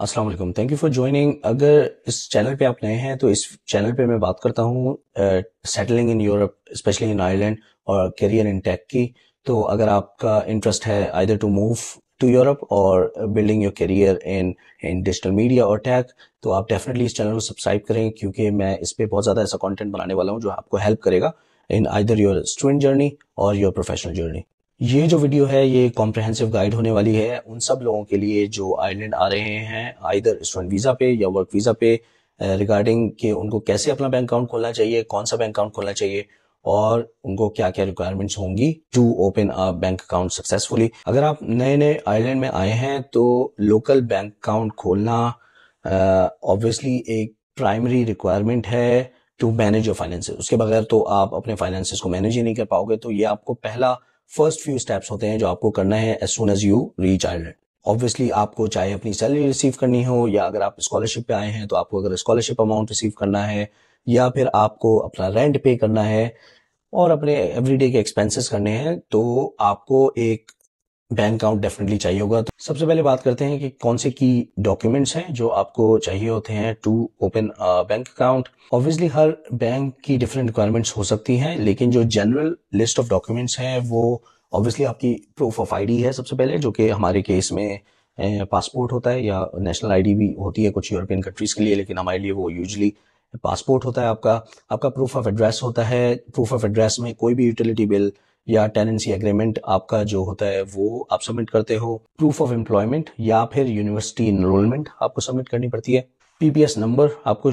अस्सलाम वालेकुम। Thank you for joining. अगर इस चैनल पे आप नए हैं तो इस चैनल पे मैं बात करता हूँ settling in Europe, especially in Ireland, और करियर इन टेक की। तो अगर आपका इंटरेस्ट है either to move to Europe और building your career in in digital media और टेक, तो आप डेफिनेटली इस चैनल को सब्सक्राइब करें, क्योंकि मैं इस पे बहुत ज़्यादा ऐसा कंटेंट बनाने वाला हूँ जो आपको हेल्प करेगा in either your student journey और योर प्रोफेशनल जर्नी। ये जो वीडियो है ये कॉम्प्रहेंसिव गाइड होने वाली है उन सब लोगों के लिए जो आयरलैंड आ रहे हैं आइदर स्टूडेंट वीज़ा पे या वर्क वीज़ा पे, रिगार्डिंग कि उनको कैसे अपना बैंक अकाउंट खोलना चाहिए, कौन सा बैंक अकाउंट खोलना चाहिए, और उनको क्या क्या रिक्वायरमेंट्स होंगी to open a bank account successfully. अगर आप नए नए आयरलैंड में आए हैं तो लोकल बैंक अकाउंट खोलना ऑब्वियसली एक प्राइमरी रिक्वायरमेंट है टू मैनेज योर फाइनेंसेस। उसके बगैर तो आप अपने फाइनेंसेस को मैनेज ही नहीं कर पाओगे। तो ये आपको पहला फर्स्ट फ्यू स्टेप्स होते हैं जो आपको करना है as soon as you reach Ireland. Obviously आपको चाहे अपनी सैलरी रिसीव करनी हो, या अगर आप स्कॉलरशिप पे आए हैं तो आपको अगर स्कॉलरशिप अमाउंट रिसीव करना है, या फिर आपको अपना रेंट पे करना है और अपने एवरीडे के एक्सपेंसेस करने हैं, तो आपको एक बैंक अकाउंट डेफिनेटली चाहिए होगा। तो सबसे पहले बात करते हैं कि कौन से की डॉक्यूमेंट्स हैं जो आपको चाहिए होते हैं to open bank account. Obviously हर बैंक की डिफरेंट रिक्वायरमेंट्स हो सकती हैं, लेकिन जो जनरल लिस्ट ऑफ डॉक्यूमेंट्स हैं वो ऑब्वियसली आपकी प्रूफ ऑफ आईडी है सबसे पहले, जो कि हमारे केस में पासपोर्ट होता है, या नेशनल आईडी भी होती है कुछ यूरोपियन कंट्रीज के लिए, लेकिन हमारे लिए वो यूजुअली पासपोर्ट होता है। आपका आपका प्रूफ ऑफ एड्रेस होता है। प्रूफ ऑफ एड्रेस में कोई भी यूटिलिटी बिल या टेनेंसी एग्रीमेंट आपका जो होता है वो आप सबमिट करते हो। प्रूफ ऑफ एम्प्लॉयमेंट या फिर यूनिवर्सिटी इनरोलमेंट आपको सबमिट करनी पड़ती है। पीपीएस नंबर आपको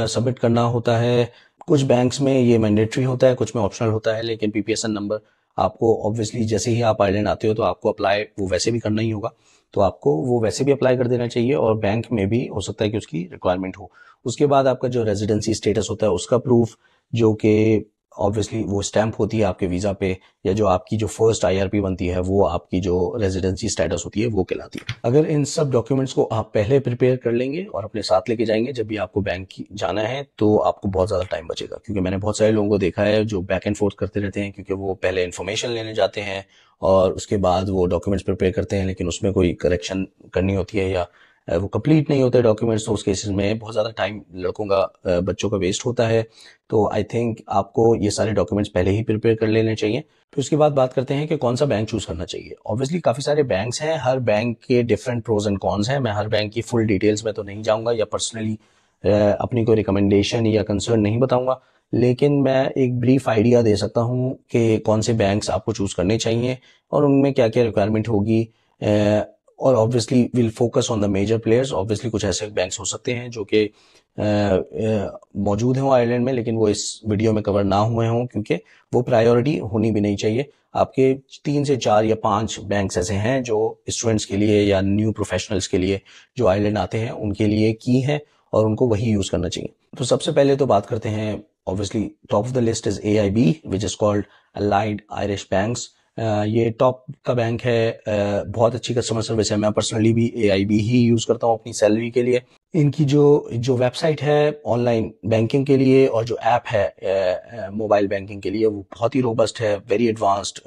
सबमिट करना होता है। कुछ बैंक्स में ये मैंडेटरी होता है, कुछ में ऑप्शनल होता है, लेकिन पीपीएस नंबर आपको ऑब्वियसली जैसे ही आप आयरलैंड आते हो तो आपको अप्लाई वो वैसे भी करना ही होगा, तो आपको वो वैसे भी अप्लाई कर देना चाहिए, और बैंक में भी हो सकता है कि उसकी रिक्वायरमेंट हो। उसके बाद आपका जो रेजिडेंसी स्टेटस होता है उसका प्रूफ, जो कि ऑब्वियसली वो स्टैंप होती है आपके वीजा पे, या जो आपकी जो फर्स्ट आईआरपी बनती है वो आपकी जो रेजिडेंसी स्टेटस होती है वो कहलाती है। अगर इन सब डॉक्यूमेंट्स को आप पहले प्रिपेयर कर लेंगे और अपने साथ लेके जाएंगे जब भी आपको बैंक जाना है, तो आपको बहुत ज़्यादा टाइम बचेगा। क्योंकि मैंने बहुत सारे लोगों को देखा है जो बैक एंड फोर्थ करते रहते हैं, क्योंकि वो पहले इन्फॉर्मेशन लेने जाते हैं और उसके बाद वो डॉक्यूमेंट्स प्रिपेयर करते हैं, लेकिन उसमें कोई करेक्शन करनी होती है या वो कंप्लीट नहीं होते डॉक्यूमेंट्स, तो उस केसेस में बहुत ज़्यादा टाइम लड़कों का बच्चों का वेस्ट होता है। तो आई थिंक आपको ये सारे डॉक्यूमेंट्स पहले ही प्रिपेयर कर लेने चाहिए। फिर उसके बाद बात करते हैं कि कौन सा बैंक चूज करना चाहिए। ऑब्वियसली काफ़ी सारे बैंक्स हैं, हर बैंक के डिफरेंट प्रोज एंड कॉन्स हैं। मैं हर बैंक की फुल डिटेल्स में तो नहीं जाऊँगा, या पर्सनली अपनी कोई रिकमेंडेशन या कंसर्न नहीं बताऊँगा, लेकिन मैं एक ब्रीफ आइडिया दे सकता हूँ कि कौन से बैंक्स आपको चूज करने चाहिए और उनमें क्या क्या रिक्वायरमेंट होगी। और obviously will focus on the major players. Obviously कुछ ऐसे बैंक्स हो सकते हैं जो कि मौजूद हों आयरलैंड में, लेकिन वो इस वीडियो में कवर ना हुए हों, क्योंकि वो प्रायोरिटी होनी भी नहीं चाहिए। आपके 3 से 4 या 5 बैंक्स ऐसे हैं जो स्टूडेंट्स के लिए या न्यू प्रोफेशनल्स के लिए जो आयरलैंड आते हैं उनके लिए की हैं, और उनको वही यूज करना चाहिए। तो सबसे पहले तो बात करते हैं, obviously top of the list is AIB, which is called allied Irish banks. ये टॉप का बैंक है। बहुत अच्छी कस्टमर सर्विस है। मैं पर्सनली भी AIB ही यूज करता हूँ अपनी सैलरी के लिए। इनकी जो जो वेबसाइट है ऑनलाइन बैंकिंग के लिए, और जो ऐप है मोबाइल बैंकिंग के लिए, वो बहुत ही रोबस्ट है, very advanced.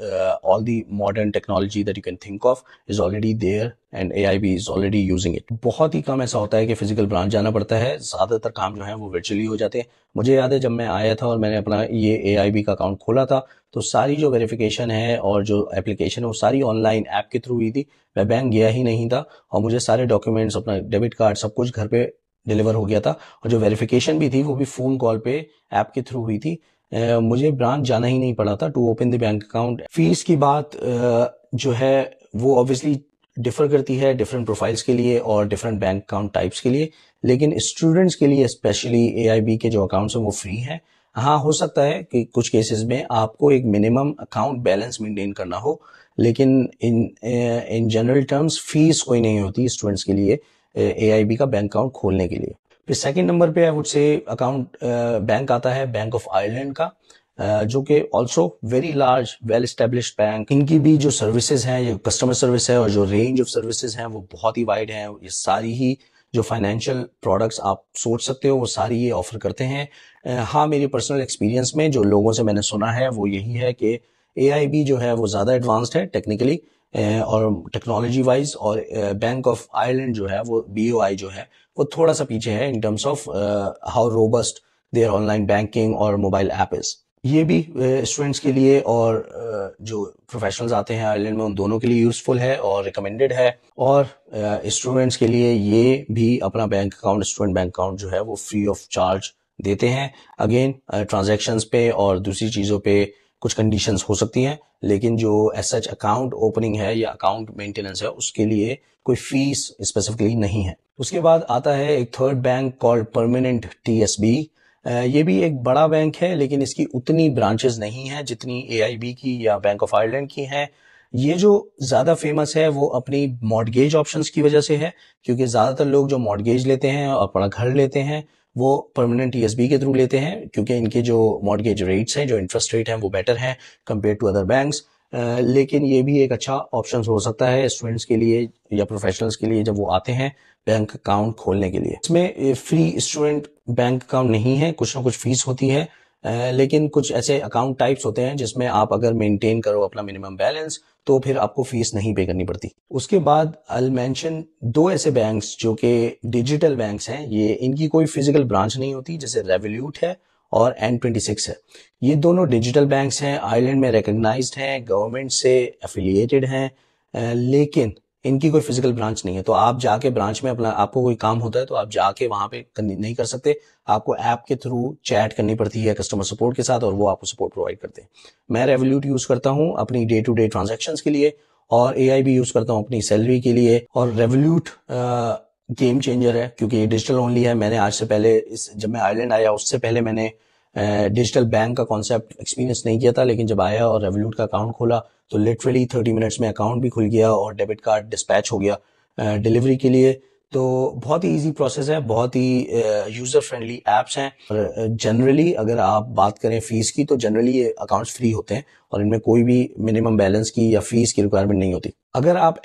All the modern technology that you can think of is already there, and AIB is already using it. बहुत ही कम ऐसा होता है कि फिजिकल ब्रांच जाना पड़ता है, ज्यादातर काम जो है वो वर्चुअली हो जाते हैं। मुझे याद है जब मैं आया था और मैंने अपना ये AIB का अकाउंट खोला था, तो सारी जो वेरिफिकेशन है और जो एप्लीकेशन है वो सारी ऑनलाइन ऐप के थ्रू हुई थी। मैं बैंक गया ही नहीं था, और मुझे सारे डॉक्यूमेंट्स, अपना डेबिट कार्ड, सब कुछ घर पे डिलीवर हो गया था। और जो वेरिफिकेशन भी थी वो भी फोन कॉल पे ऐप के थ्रू हुई थी। मुझे ब्रांच जाना ही नहीं पड़ा था to open the bank account. Fees की बात जो है वो ऑब्वियसली डिफर करती है डिफरेंट प्रोफाइल्स के लिए और डिफरेंट बैंक अकाउंट टाइप्स के लिए, लेकिन स्टूडेंट्स के लिए स्पेशली AIB के जो अकाउंट्स हैं वो फ्री हैं। हाँ, हो सकता है कि कुछ केसेस में आपको एक मिनिमम अकाउंट बैलेंस मेंटेन करना हो, लेकिन इन जनरल टर्म्स फीस कोई नहीं होती स्टूडेंट्स के लिए AIB का बैंक अकाउंट खोलने के लिए। फिर सेकंड नंबर पे I would say account bank आता है बैंक ऑफ आयरलैंड का, जो कि also very large well established bank. इनकी भी जो सर्विसेज हैं, जो कस्टमर सर्विस है और जो रेंज ऑफ सर्विसेज हैं वो बहुत ही वाइड हैं। ये सारी ही जो फाइनेंशियल प्रोडक्ट्स आप सोच सकते हो वो सारी ये ऑफर करते हैं। हाँ, मेरी पर्सनल एक्सपीरियंस में जो लोगों से मैंने सुना है वो यही है कि AIB जो है वो ज़्यादा एडवांस्ड है टेक्निकली, और टेक्नोलॉजी वाइज, और बैंक ऑफ आयरलैंड जो है वो BOI जो है वो थोड़ा सा पीछे है in terms of how robust their online banking और मोबाइल ऐप इज। ये भी स्टूडेंट्स के लिए और जो प्रोफेशनल्स आते हैं आयरलैंड में उन दोनों के लिए यूजफुल है और रिकमेंडेड है। और स्टूडेंट्स के लिए ये भी अपना bank account, student bank account जो है वो फ्री ऑफ चार्ज देते हैं। अगेन ट्रांजैक्शंस पे और दूसरी चीज़ों पे कुछ कंडीशंस हो सकती हैं, लेकिन जो एज सच अकाउंट ओपनिंग है या अकाउंट मेंटेनेंस है उसके लिए कोई फीस स्पेसिफिकली नहीं है। उसके बाद आता है एक third bank called permanent TSB। ये भी एक बड़ा बैंक है, लेकिन इसकी उतनी ब्रांचेस नहीं हैं जितनी AIB की या बैंक ऑफ आयरलैंड की हैं। ये जो ज्यादा फेमस है वो अपनी मॉर्गेज ऑप्शंस की वजह से है, क्योंकि ज्यादातर लोग जो मॉर्गेज लेते हैं और अपना घर लेते हैं वो परमानेंट TSB के थ्रू लेते हैं, क्योंकि इनके जो मॉर्गेज रेट्स हैं, जो इंटरेस्ट रेट हैं वो बेटर हैं कंपेयर टू अदर बैंक्स। लेकिन ये भी एक अच्छा ऑप्शन हो सकता है स्टूडेंट्स के लिए या प्रोफेशनल्स के लिए जब वो आते हैं बैंक अकाउंट खोलने के लिए। इसमें फ्री स्टूडेंट बैंक अकाउंट नहीं है, कुछ ना कुछ फीस होती है, लेकिन कुछ ऐसे अकाउंट टाइप्स होते हैं जिसमें आप अगर मेंटेन करो अपना मिनिमम बैलेंस तो फिर आपको फीस नहीं पे करनी पड़ती। उसके बाद आई मेंशन दो ऐसे बैंक्स जो कि डिजिटल बैंक्स हैं, ये इनकी कोई फिजिकल ब्रांच नहीं होती, जैसे रेवोल्यूट है और N26 है। ये दोनों डिजिटल बैंक्स हैं, आयरलैंड में रिकग्नाइज्ड हैं, गवर्नमेंट से एफिलिएटेड हैं, लेकिन इनकी कोई फिजिकल ब्रांच नहीं है। तो आप जाके ब्रांच में अपना, आपको कोई काम होता है तो आप जाके वहां पे नहीं कर सकते, आपको ऐप के थ्रू चैट करनी पड़ती है कस्टमर सपोर्ट के साथ और वो आपको सपोर्ट प्रोवाइड करते हैं। मैं रेवोल्यूट यूज करता हूं अपनी डे टू डे ट्रांजेक्शन्स के लिए और AIB यूज करता हूं अपनी सैलरी के लिए। और रेवोल्यूट गेम चेंजर है क्योंकि ये डिजिटल ओनली है। मैंने आज से पहले जब मैं आयरलैंड आया उससे पहले मैंने डिजिटल बैंक का कॉन्सेप्ट एक्सपीरियंस नहीं किया था, लेकिन जब आया और रेवोल्यूट का अकाउंट खोला तो लिटरली 30 मिनट्स में अकाउंट भी खुल गया और डेबिट कार्ड डिस्पैच हो गया डिलीवरी के लिए। तो बहुत ही इजी प्रोसेस है, बहुत ही यूजर फ्रेंडली एप्स हैं। और जनरली अगर आप बात करें फीस की तो जनरली ये अकाउंट्स फ्री होते हैं और इनमें कोई भी मिनिमम बैलेंस की या फीस की रिक्वायरमेंट नहीं होती। अगर आप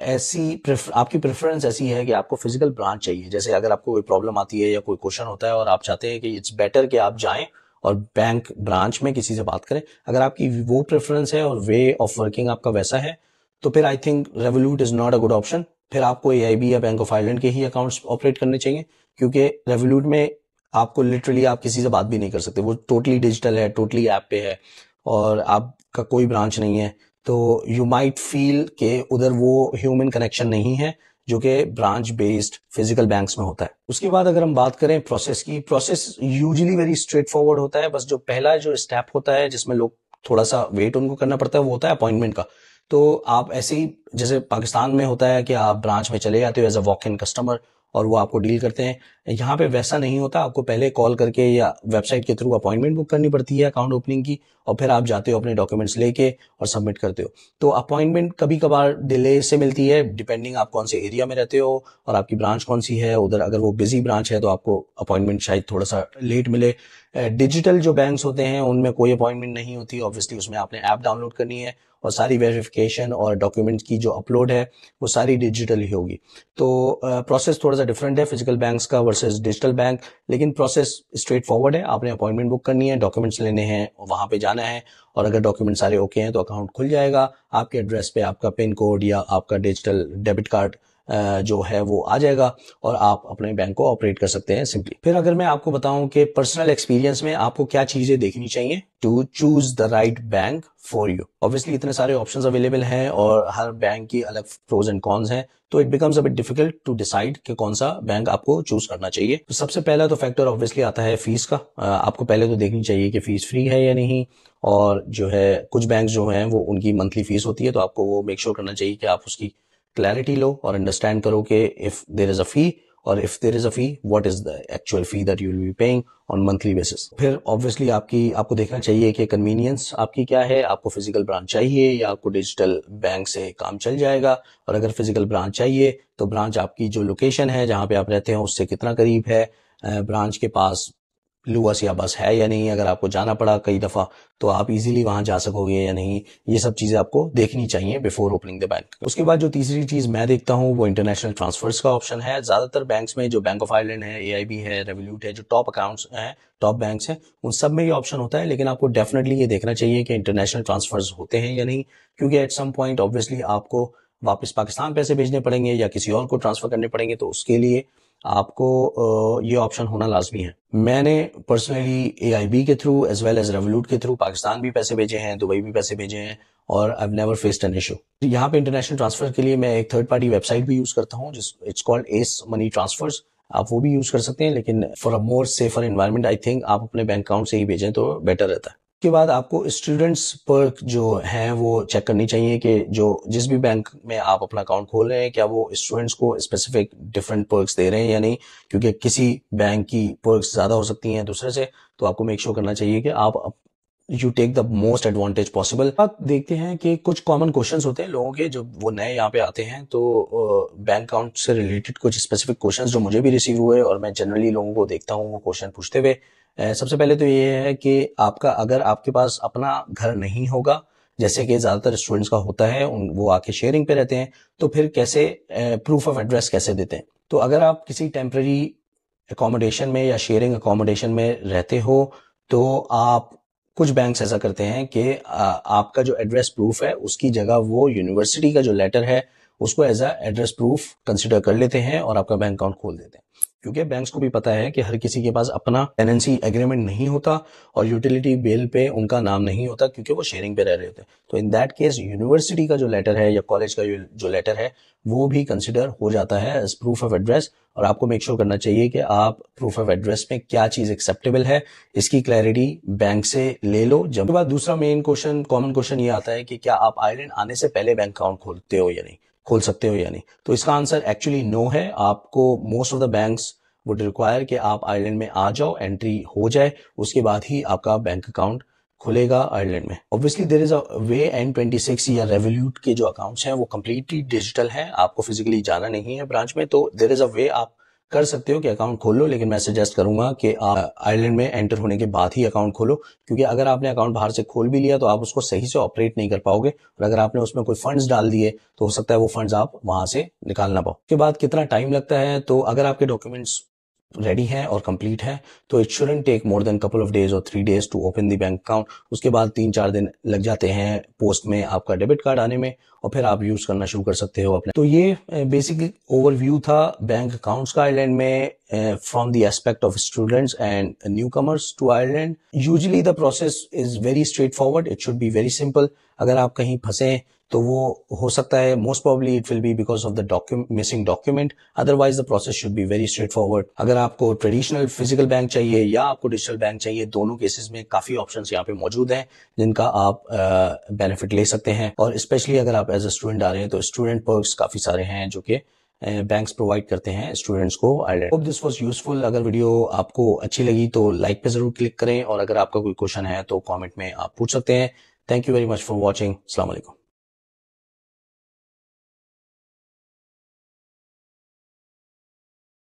आपकी प्रेफरेंस ऐसी है कि आपको फिजिकल ब्रांच चाहिए, जैसे अगर आपको कोई प्रॉब्लम आती है या कोई क्वेश्चन होता है और आप चाहते हैं कि इट्स बेटर कि आप जाएं और बैंक ब्रांच में किसी से बात करें, अगर आपकी वो प्रेफरेंस है और वे ऑफ वर्किंग आपका वैसा है तो फिर I think revolute is not a good option. फिर आपको AIB या बैंक ऑफ आयरलैंड के ही अकाउंट्स ऑपरेट करने चाहिए, क्योंकि रेवोल्यूट में आपको लिटरली आप किसी से बात भी नहीं कर सकते, वो टोटली डिजिटल है, टोटली ऐप पे है और आपका कोई ब्रांच नहीं है। तो यू माइट फील कि उधर वो ह्यूमन कनेक्शन नहीं है जो कि ब्रांच बेस्ड फिजिकल बैंक्स में होता है। उसके बाद अगर हम बात करें प्रोसेस की, process usually very straight forward होता है। बस जो पहला जो स्टेप होता है जिसमें लोग थोड़ा सा वेट उनको करना पड़ता है वो होता है अपॉइंटमेंट का। तो आप ऐसे ही जैसे पाकिस्तान में होता है कि आप ब्रांच में चले जाते हो as a walk in customer और वो आपको डील करते हैं, यहाँ पे वैसा नहीं होता। आपको पहले कॉल करके या वेबसाइट के थ्रू अपॉइंटमेंट बुक करनी पड़ती है अकाउंट ओपनिंग की, और फिर आप जाते हो अपने डॉक्यूमेंट्स लेके और सबमिट करते हो। तो अपॉइंटमेंट कभी कभार डिले से मिलती है डिपेंडिंग आप कौन से एरिया में रहते हो और आपकी ब्रांच कौन सी है। उधर अगर वो बिजी ब्रांच है तो आपको अपॉइंटमेंट शायद थोड़ा सा लेट मिले। डिजिटल जो बैंक्स होते हैं उनमें कोई अपॉइंटमेंट नहीं होती, ऑब्वियसली उसमें आपने ऐप डाउनलोड करनी है और सारी वेरिफिकेशन और डॉक्यूमेंट्स की जो अपलोड है वो सारी डिजिटल ही होगी। तो प्रोसेस थोड़ा सा डिफरेंट है फिजिकल बैंक्स का वर्सेस डिजिटल बैंक, लेकिन प्रोसेस स्ट्रेट फॉरवर्ड है। आपने अपॉइंटमेंट बुक करनी है, डॉक्यूमेंट्स लेने हैं, वहां पे जाना है और अगर डॉक्यूमेंट सारे ओके हैं तो अकाउंट खुल जाएगा। आपके एड्रेस पे आपका पिन कोड या आपका डिजिटल डेबिट कार्ड जो है वो आ जाएगा और आप अपने बैंक को ऑपरेट कर सकते हैं सिंपली। फिर अगर मैं आपको बताऊं कि पर्सनल एक्सपीरियंस में आपको क्या चीजें देखनी चाहिए to choose the right bank for you. Obviously इतने सारे ऑप्शंस अवेलेबल हैं और हर बैंक की अलग प्रोज एंड कॉन्स हैं, तो it becomes a bit difficult to decide कि कौन सा बैंक आपको चूज करना चाहिए। तो सबसे पहला तो फैक्टर ऑब्वियसली आता है फीस का। आपको पहले तो देखनी चाहिए कि फीस फ्री है या नहीं, और जो है कुछ बैंक जो हैं वो उनकी मंथली फीस होती है, तो आपको वो मेक श्योर करना चाहिए कि आप उसकी क्लैरिटी लो और अंडरस्टैंड करो कि if there is a fee और if there is a fee what is the actual fee that you will be paying on monthly basis. फिर ऑब्वियसली आपको देखना चाहिए कि कन्वीनियंस आपकी क्या है, आपको फिजिकल ब्रांच चाहिए या आपको डिजिटल बैंक से काम चल जाएगा। और अगर फिजिकल ब्रांच चाहिए तो ब्रांच आपकी जो लोकेशन है जहां पे आप रहते हैं उससे कितना करीब है, ब्रांच के पास लुआस या बस है या नहीं, अगर आपको जाना पड़ा कई दफा तो आप इजीली वहां जा सकोगे या नहीं, ये सब चीजें आपको देखनी चाहिए बिफोर ओपनिंग द बैंक। उसके बाद जो तीसरी चीज मैं देखता हूँ वो इंटरनेशनल ट्रांसफर्स का ऑप्शन है। ज्यादातर बैंक्स में जो बैंक ऑफ आयरलैंड है, AIB है, रेवोल्यूट है, जो टॉप अकाउंट्स हैं, टॉप बैंक्स हैं, उन सब में ये ऑप्शन होता है। लेकिन आपको डेफिनेटली ये देखना चाहिए कि इंटरनेशनल ट्रांसफर्स होते हैं या नहीं, क्योंकि एट सम पॉइंट ऑब्वियसली आपको वापस पाकिस्तान पैसे भेजने पड़ेंगे या किसी और को ट्रांसफर करने पड़ेंगे, तो उसके लिए आपको ये ऑप्शन होना लाजमी है। मैंने पर्सनली AIB के थ्रू एज वेल एज रेवोलूट के थ्रू पाकिस्तान भी पैसे भेजे हैं, दुबई भी पैसे भेजे हैं, और I have never faced an issue. यहाँ पे इंटरनेशनल ट्रांसफर के लिए मैं एक थर्ड पार्टी वेबसाइट भी यूज करता हूँ, जिस it's called Ace Money transfers. आप वो भी यूज कर सकते हैं, लेकिन for a more safer environment I think आप अपने बैंक अकाउंट से ही भेजें तो बेटर रहता है। उसके बाद आपको स्टूडेंट्स पर्क जो हैं वो चेक करनी चाहिए कि जो जिस भी बैंक में आप अपना अकाउंट खोल रहे हैं, क्या वो स्टूडेंट्स को स्पेसिफिक डिफरेंट पर्क्स दे रहे हैं या नहीं, क्योंकि किसी बैंक की पर्क्स ज्यादा हो सकती हैं दूसरे से। तो आपको मेक श्योर करना चाहिए कि आप you take the most advantage possible. आप देखते हैं कि कुछ कॉमन क्वेश्चंस होते हैं लोगों के, जब वो नए यहाँ पे आते हैं तो बैंक अकाउंट से रिलेटेड कुछ स्पेसिफिक क्वेश्चंस जो मुझे भी रिसीव हुए और मैं जनरली लोगों को देखता हूँ वो क्वेश्चन पूछते हुए। सबसे पहले तो ये है कि आपका अगर आपके पास अपना घर नहीं होगा, जैसे कि ज्यादातर स्टूडेंट्स का होता है, वो आके शेयरिंग पे रहते हैं, तो फिर कैसे प्रूफ ऑफ एड्रेस कैसे देते हैं। तो अगर आप किसी टेम्पररी अकोमोडेशन में या शेयरिंग अकोमोडेशन में रहते हो तो आप कुछ बैंक्स ऐसा करते हैं कि आपका जो एड्रेस प्रूफ है उसकी जगह वो यूनिवर्सिटी का जो लेटर है उसको as a address proof consider कर लेते हैं और आपका बैंक अकाउंट खोल देते हैं, क्योंकि बैंक्स को भी पता है कि हर किसी के पास अपना टेनेंसी एग्रीमेंट नहीं होता और यूटिलिटी बिल पे उनका नाम नहीं होता, क्योंकि वो शेयरिंग पे रह रहे होते हैं। तो इन दैट केस यूनिवर्सिटी का जो लेटर है या कॉलेज का जो लेटर है वो भी कंसिडर हो जाता है एज प्रूफ ऑफ एड्रेस। और आपको मेक श्योर करना चाहिए कि आप प्रूफ ऑफ एड्रेस में क्या चीज एक्सेप्टेबल है, इसकी क्लैरिटी बैंक से ले लो। जब बाद दूसरा मेन क्वेश्चन, कॉमन क्वेश्चन ये आता है कि क्या आप आयरलैंड आने से पहले बैंक अकाउंट खोलते हो या नहीं, खोल सकते हो या नहीं। तो इसका आंसर एक्चुअली नो है। आपको most of the banks would require कि आप आयरलैंड में आ जाओ, एंट्री हो जाए, उसके बाद ही आपका बैंक अकाउंट खुलेगा आयरलैंड में। Obviously there is a way. N26 या रेवोल्यूट के जो अकाउंट्स हैं वो कंप्लीटली डिजिटल हैं, आपको फिजिकली जाना नहीं है ब्रांच में, तो देयर इज अ वे आप कर सकते हो कि अकाउंट खोल लो। लेकिन मैं सजेस्ट करूंगा कि आप आयरलैंड में एंटर होने के बाद ही अकाउंट खोलो, क्योंकि अगर आपने अकाउंट बाहर से खोल भी लिया तो आप उसको सही से ऑपरेट नहीं कर पाओगे, और अगर आपने उसमें कोई फंड्स डाल दिए तो हो सकता है वो फंड्स आप वहां से निकाल ना पाओ। उसके बाद कितना टाइम लगता है, तो अगर आपके डॉक्यूमेंट्स रेडी है और कंप्लीट है तो it shouldn't take more than couple of days और 3 days to open the bank account. उसके बाद 3-4 दिन लग जाते हैं पोस्ट में आपका डेबिट कार्ड आने में, और फिर आप यूज करना शुरू कर सकते हो अपने। तो ये बेसिकली ओवरव्यू था बैंक अकाउंट्स का आयरलैंड में from the aspect of students and newcomers to Ireland. Usually the process is very straightforward, it should be very simple. अगर आप कहीं फंसे तो वो हो सकता है most probably it will be because of the missing document, otherwise the process should be very straightforward. अगर आपको ट्रेडिशनल फिजिकल बैंक चाहिए या आपको डिजिटल बैंक चाहिए, दोनों केसेस में काफी ऑप्शंस यहाँ पे मौजूद हैं जिनका आप बेनिफिट ले सकते हैं। और स्पेशली अगर आप एज अ स्टूडेंट आ रहे हैं तो स्टूडेंट पर्क्स काफी सारे हैं जो कि बैंक्स प्रोवाइड करते हैं स्टूडेंट्स को Ireland. Hope this was useful. अगर वीडियो आपको अच्छी लगी तो लाइक पे जरूर क्लिक करें, और अगर आपका कोई क्वेश्चन है तो कमेंट में आप पूछ सकते हैं। Thank you very much for watching. अस्सलाम वालेकुम।